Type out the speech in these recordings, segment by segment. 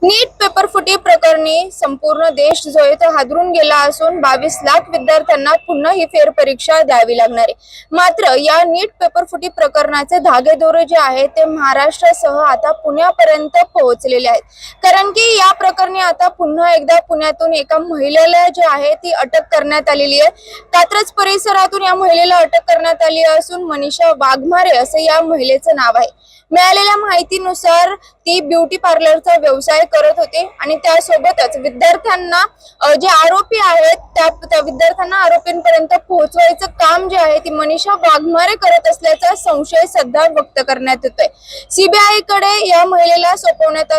नीट paper फुटी प्रकरणी संपूर्ण देश जो आहे तो हादरून गेला असून 22 लाख विद्यार्थ्यांना पुन्हा ही फेरपरीक्षा द्यावी लागणार आहे। मात्र या नीट पेपर फुटी प्रकरणाचे धागेदोरे जे आहेत ते महाराष्ट्रासह आता पुण्यापर्यंत पोहोचलेले आहेत। कारण की या प्रकरणी आता पुन्हा एकदा पुण्यातून एका महिलेला जे आहे ती अटक करण्यात आलेली आहे। कात्रज परिसरातून या महिलेला अटक करण्यात आली असून मनीषा वाघमारे असे या महिलेचं नाव आहे। मिळालेल्या माहितीनुसार ती ब्युटी पार्लरचा व्यवसाय करत होती आणि त्यासोबतच विद्यार्थ्यांना जे आरोपी आहेत त्या विद्यार्थ्यांना आरोपींपर्यंत पोहोचवायचं काम जे आहे ती मनीषा वाघमारे करत असल्याचा संशय सध्या व्यक्त करण्यात येतोय। सीबीआय कडे या महिलेला सोपवण्यात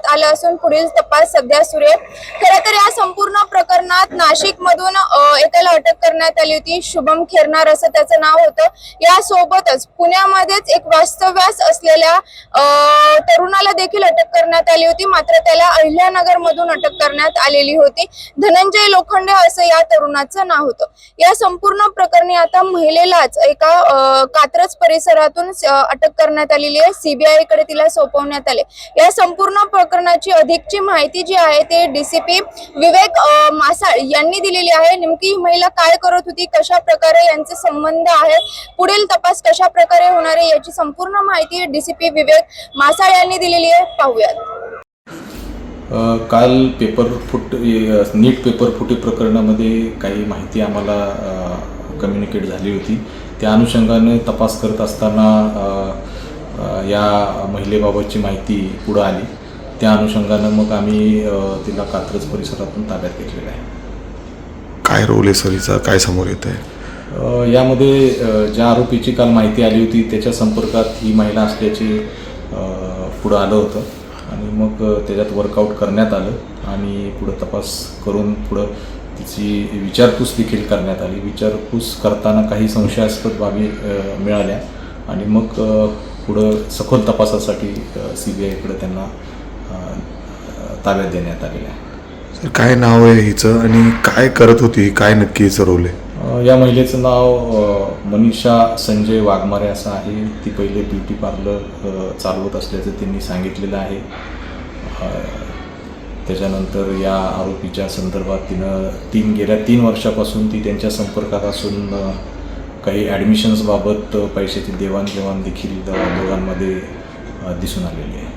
आलं असून पुढील तपास सध्या सुरू आहे। खरं तर या संपूर्ण प्रकरणात नाशिक मधून एकाला अटक करण्यात आली होती, शुभम खेरनार असं त्याचं नाव होतं। यासोबतच पुण्यामध्येच एक वास्तव्यास असलेल्या तरुणाला देखील अटक करण्यात आली होती, मात्र त्याला अहिल्यानगर मधून अटक करण्यात आलेली होती। धनंजय लोखंडे असं या तरुणाचं नाव होतं। या संपूर्ण प्रकरणी आता महिलेलाच एका कात्रज परिसरातून अटक करण्यात आलेली आहे। सीबीआय कडे तिला सोपवण्यात आले। या संपूर्ण प्रकरणाची अधिकची माहिती जी आहे ते डीसीपी विवेक मासाळ यांनी दिलेली आहे। नेमकी ही महिला काय करत होती, कशा प्रकारे यांचे संबंध आहेत, पुढील तपास कशा प्रकारे होणार आहे याची संपूर्ण माहिती डीसीपी विवेक मासाळ यांनी दिलेली आहे। पाहूयात। काल नीट पेपर फुटी प्रकरणामध्ये काही माहिती आम्हाला कम्युनिकेट झाली होती। त्या अनुषंगाने तपास करत असताना या महिलेबाबतची माहिती पुढे आली। त्या अनुषंगाने मग आम्ही तिला कात्रज परिसरातून ताब्यात घेतलेलं आहे। काय रोल आहे सरीचा, काय समोर येत आहे? यामध्ये ज्या आरोपीची काल माहिती आली होती त्याच्या संपर्कात ही महिला असल्याची पुढं आलं होतं आणि मग त्याच्यात वर्कआउट करण्यात आलं आणि पुढं तपास करून पुढं तिची विचारपूस देखील करण्यात आली। विचारपूस करताना काही संशयास्पद बाबी मिळाल्या आणि मग पुढं सखोल तपासासाठी सीबीआयकडे त्यांना ताब्यात देण्यात आलेलं आहे। सर, काय नाव आहे हिचं आणि काय करत होती, काय नक्की हिचं रोल आहे? या महिलेचं नाव मनीषा संजय वाघमारे असं आहे। ती पहिले ब्युटी पार्लर चालवत असल्याचं त्यांनी सांगितलेलं आहे। त्याच्यानंतर या आरोपीच्या संदर्भात तिनं गेल्या 3 वर्षापासून ती त्यांच्या संपर्कात असून काही ॲडमिशन्सबाबत पैशाची देवाणघेवाण देखील दोघांमध्ये दिसून आलेली आहे।